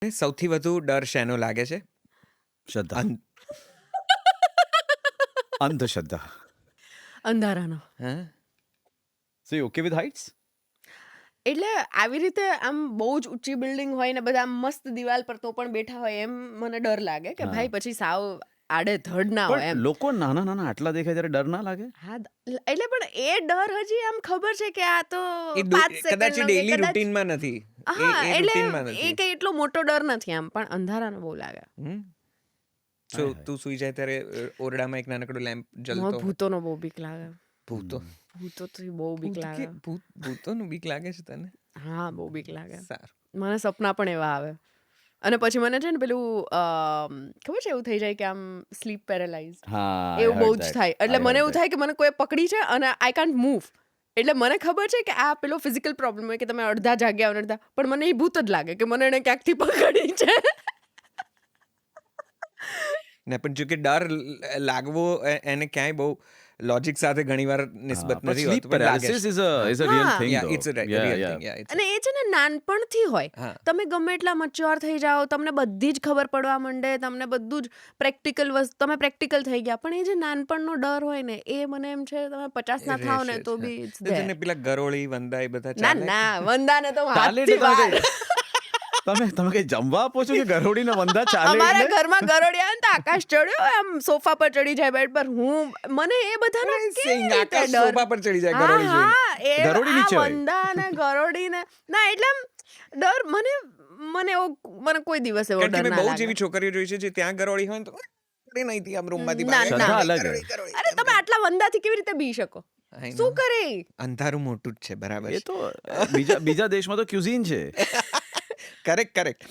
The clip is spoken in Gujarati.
સૌથી વધુ ડર શેનો લાગે છે? શ્રદ્ધા, અન- અંધશ્રદ્ધા. અંધારાનો. હા? So you okay with heights? એટલે આવી રીતે આમ બહુ જ ઊંચી બિલ્ડિંગ હોય ને બધા આમ મસ્ત દિવાલ પર તો પણ બેઠા હોય એમ મને ડર લાગે કે હા. ભાઈ પછી સાવ આડે ધડ ના હોય પણ એમ. લોકો નાના નાના આટલા દેખાય ત્યારે ડર ના લાગે? હા એટલે પણ એ ડર હજી આમ ખબર છે કે આ તો એ 5 કદાચ સેકન્ડનો કે ડેઈલી કદાચ રૂટીનમાં નથી. હા એ એટલે રૂટીનમાં એ નથી. કઈ એટલો મોટો ડર નથી આમ પણ અંધારાનો બહુ લાગે. હમ? હાય So, હાય. તું સુઈ જાય ત્યારે ઓરડામાં એક નાનકડો લેમ્પ મને જલતો હોય. ભૂતોનો બહુ બીક લાગે. ભૂતો ભૂતોથી બહુ બીક ભૂત લાગે. ભૂતોનું બીક લાગે છે તને? હા બહુ બીક લાગે. સારું. મને સપના પણ એવા આવે અને પછી મને છે ને પેલું ખબર છે એવું થઈ જાય કે આમ સ્લીપ પેરેલાઇઝ હા, I એવું બહુ heard જ that. થાય એટલે I મને heard એવું that. થાય કે મને કોઈ પકડી છે અને આઈ કાન્ટ મૂવ એટલે મને ખબર છે કે આ પેલો ફિઝિકલ પ્રોબ્લેમ હોય કે તમે અડધા જાગ્યા અને અડધા પણ મને એ ભૂત જ લાગે કે મને એને ક્યાંકથી પકડી છે. ને પણ જો કે ડર લાગવો એને ક્યાંય બહુ લોજિક સાથે ઘણીવાર નિસ્બત પણ નથી sleep હોતું, પણ લાગે paralysis છે. is a real હા. thing Yeah, though. it's a Yeah, real yeah. thing. Yeah, it's અને એ છે ને નાનપણથી હોય હા. તમે ગમે એટલા મચ્યોર થઈ જાઓ તમને બધી જ ખબર પડવા માંડે તમને બધું જ પ્રેક્ટિકલ વસ્તુ તમે પ્રેક્ટિકલ થઈ ગયા પણ એ જે નાનપણનો ડર હોય ને એ મને એમ છે તમે 50 ના થાવ ને રહેશે તો જ, બી હા. ઇટ્સ તો ધેર. તને પેલા ગરોળી વંદા એ બધા ના ચાલે? ના વંદાને તો હું ચાલે હાથથી એટલે તમે વાર. તમે કઈ જમવા આપો છો કે ગરોડીને વંદા ચાલે અમારા એટલે? ઘરમાં ગરોળી આવે ને તો આકાશ ચડ્યો આમ સોફા પર ચડી જાય બેડ પર હું મને એ બધાનો અરે, કેવી સિંગ, રીતે આકાશ ડર સોફા પર ચડી જાય હા ગરોળી જોઈને. હા એ ગરોળી નીચે આ હોય. વંદા ને ગરોળી ને ના એટલે આમ ડર મને એવો મને કોઈ દિવસ એવો કારણ કે ડર મેં ના બહુ જ લાગે. એવી છોકરીઓ જોઈ છે જે ત્યાં ગરોળી હોય ને તો અરે નહીંથી આમ રૂમમાંથી ના, ભાગે. ના. ગરોળી, અલગ ગરોળી, ગરોળી, અરે એમ તમે આટલા વંદાથી કેવી રીતે બી શકો I know. શું કરે ઈ? અંધારું મોટું જ છે, બરાબર એ તો બીજા દેશમાં તો ક્યુઝીન છે. કરેક્ટ.